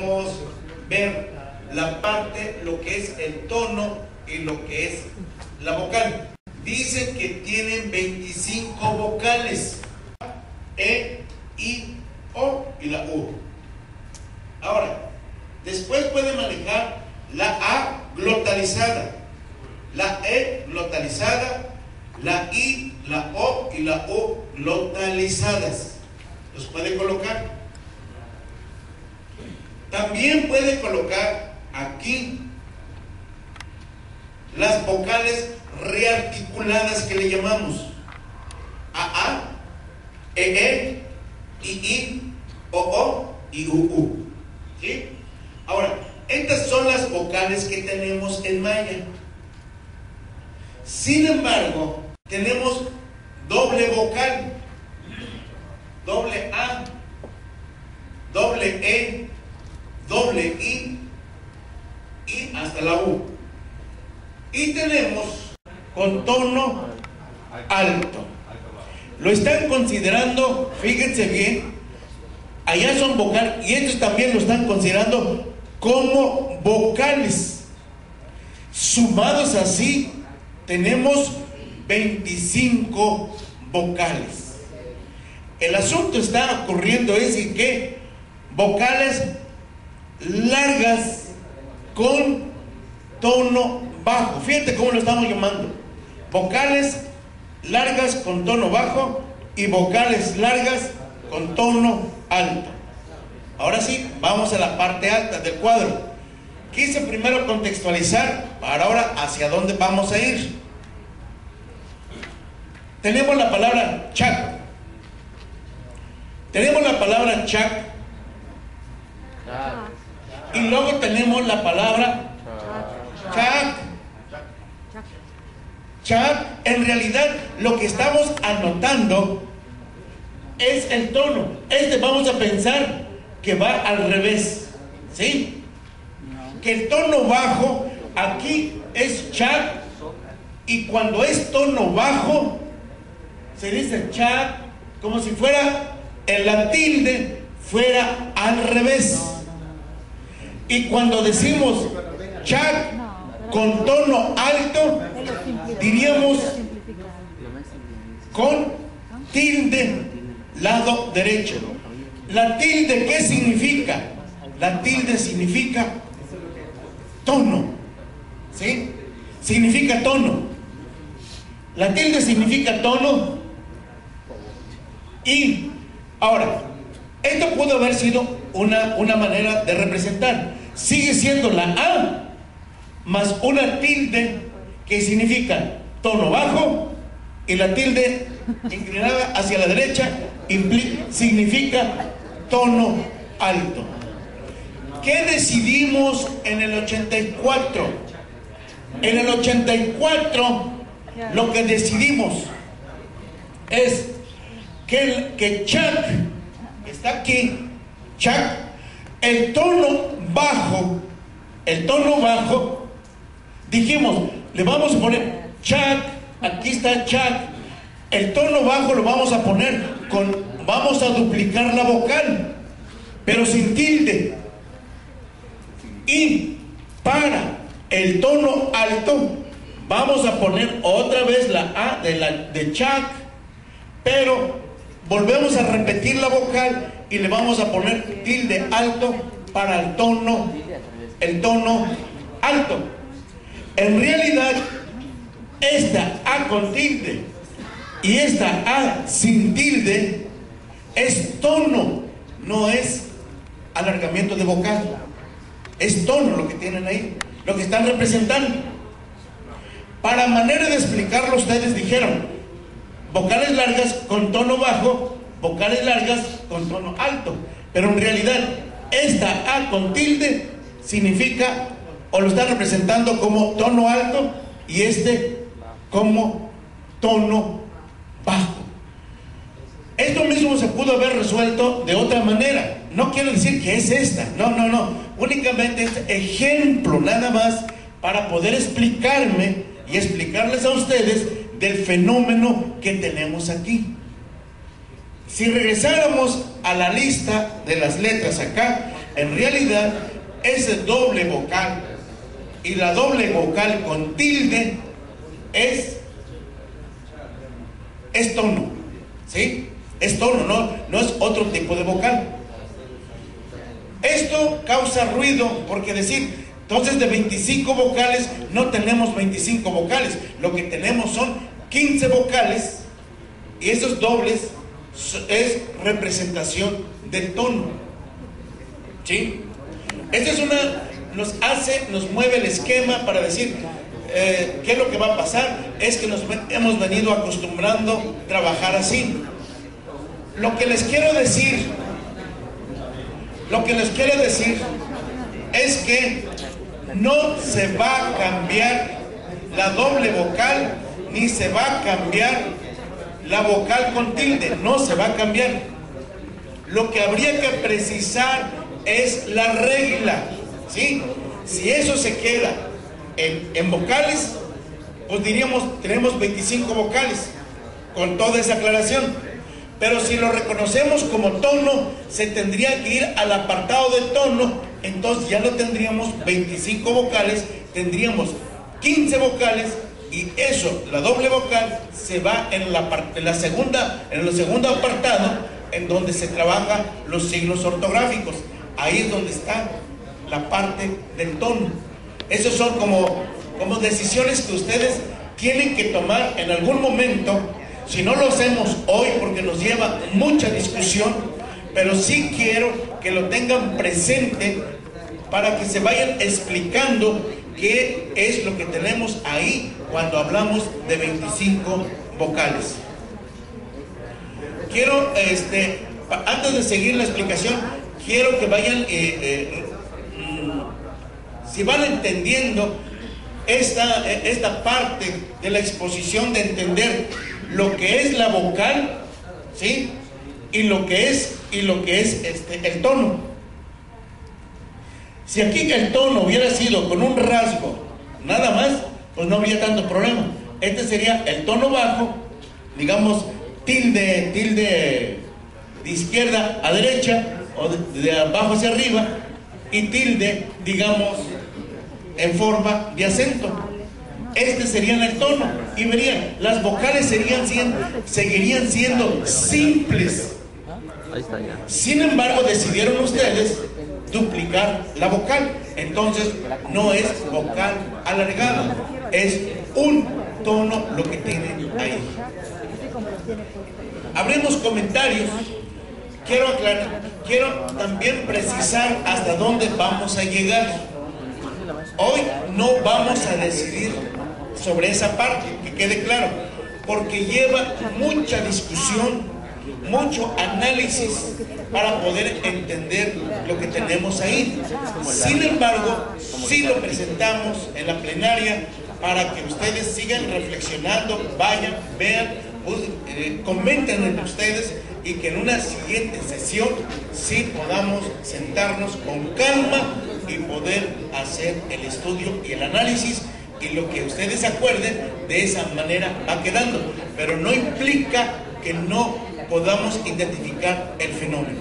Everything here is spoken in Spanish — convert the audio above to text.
podemos ver la parte, lo que es el tono y lo que es la vocal. Dicen que tienen 25 vocales: E, I, O y la U. Ahora, después puede manejar la A glotalizada, la E glotalizada, la I, la O y la U glotalizadas. Los puede colocar. También puede colocar aquí las vocales rearticuladas que le llamamos AA, EE, II, OO y UU. ¿Sí? Ahora, estas son las vocales que tenemos en maya. Sin embargo, tenemos doble vocal, doble A, doble E, doble I y hasta la U. Y tenemos con tono alto. Lo están considerando, fíjense bien, allá son vocales y estos también lo están considerando como vocales. Sumados así, tenemos 25 vocales. El asunto está ocurriendo es en que vocales largas con tono bajo. Fíjate cómo lo estamos llamando: vocales largas con tono bajo y vocales largas con tono alto. Ahora sí, vamos a la parte alta del cuadro. Quise primero contextualizar para ahora hacia dónde vamos a ir. Tenemos la palabra chac. Tenemos la palabra chac. Y luego tenemos la palabra chac. Chac, en realidad lo que estamos anotando es el tono. Vamos a pensar que va al revés, ¿sí? Que el tono bajo aquí es chac, y cuando es tono bajo se dice chac, como si fuera la tilde fuera al revés. Y cuando decimos chac con tono alto, diríamos con tilde lado derecho. La tilde, ¿qué significa? La tilde significa tono, ¿sí? Significa tono. La tilde significa tono. Y ahora, esto pudo haber sido una manera de representar. Sigue siendo la A más una tilde que significa tono bajo, y la tilde inclinada hacia la derecha significa tono alto. ¿Qué decidimos en el 84? En el 84 lo que decidimos es que chac está aquí, chac, el tono bajo, dijimos, le vamos a poner chac, aquí está chac, el tono bajo lo vamos a poner vamos a duplicar la vocal, pero sin tilde. Y para el tono alto vamos a poner otra vez la A de chac, pero volvemos a repetir la vocal y le vamos a poner tilde alto para el tono alto. En realidad, esta A con tilde y esta A sin tilde es tono, no es alargamiento de vocal. Es tono lo que tienen ahí, lo que están representando. Para manera de explicarlo, ustedes dijeron vocales largas con tono bajo, vocales largas con tono alto. Pero en realidad, esta A con tilde significa, o lo están representando como tono alto, y como tono bajo. Esto mismo se pudo haber resuelto de otra manera. No quiero decir que es esta, no. Únicamente es ejemplo nada más para poder explicarme y explicarles a ustedes del fenómeno que tenemos aquí. Si regresáramos a la lista de las letras acá, En realidad, ese doble vocal y la doble vocal con tilde es tono, ¿sí? Es tono, no es otro tipo de vocal. Esto causa ruido porque decir, entonces de 25 vocales no tenemos 25 vocales, lo que tenemos son 15 vocales y esos dobles es representación del tono, ¿sí? Esta es nos mueve el esquema para decir qué es lo que va a pasar. Es que nos hemos venido acostumbrando a trabajar así. Lo que les quiero decir es que no se va a cambiar la doble vocal ni se va a cambiar la vocal con tilde, no se va a cambiar. Lo que habría que precisar es la regla, ¿sí? Si eso se queda en vocales, pues diríamos, tenemos 25 vocales, con toda esa aclaración. Pero si lo reconocemos como tono, se tendría que ir al apartado de tono, entonces ya no tendríamos 25 vocales, tendríamos 15 vocales, y eso, la doble vocal, se va en el segundo apartado, en donde se trabaja los signos ortográficos. Ahí es donde está la parte del tono. Esos son como decisiones que ustedes tienen que tomar en algún momento. Si no lo hacemos hoy, porque nos lleva mucha discusión, pero sí quiero que lo tengan presente para que se vayan explicando qué es lo que tenemos ahí cuando hablamos de 25 vocales. Quiero, antes de seguir la explicación, quiero que vayan, si van entendiendo esta parte de la exposición, de entender lo que es la vocal, ¿sí? Y lo que es el tono. Si aquí el tono hubiera sido con un rasgo nada más, pues no habría tanto problema. Este sería el tono bajo, digamos tilde de izquierda a derecha o de abajo hacia arriba, y tilde, digamos, en forma de acento. Este sería el tono, y verían, las vocales seguirían siendo simples. Sin embargo, decidieron ustedes duplicar la vocal, entonces no es vocal alargada, es un tono lo que tienen ahí. Abrimos comentarios. Quiero aclarar, quiero también precisar hasta dónde vamos a llegar. Hoy no vamos a decidir sobre esa parte, que quede claro, porque lleva mucha discusión, mucho análisis para poder entender lo que tenemos ahí. Sin embargo, sí lo presentamos en la plenaria para que ustedes sigan reflexionando, vayan, vean, comenten entre ustedes, y que en una siguiente sesión sí podamos sentarnos con calma y poder hacer el estudio y el análisis, y lo que ustedes se acuerden de esa manera va quedando, pero no implica que no podamos identificar el fenómeno.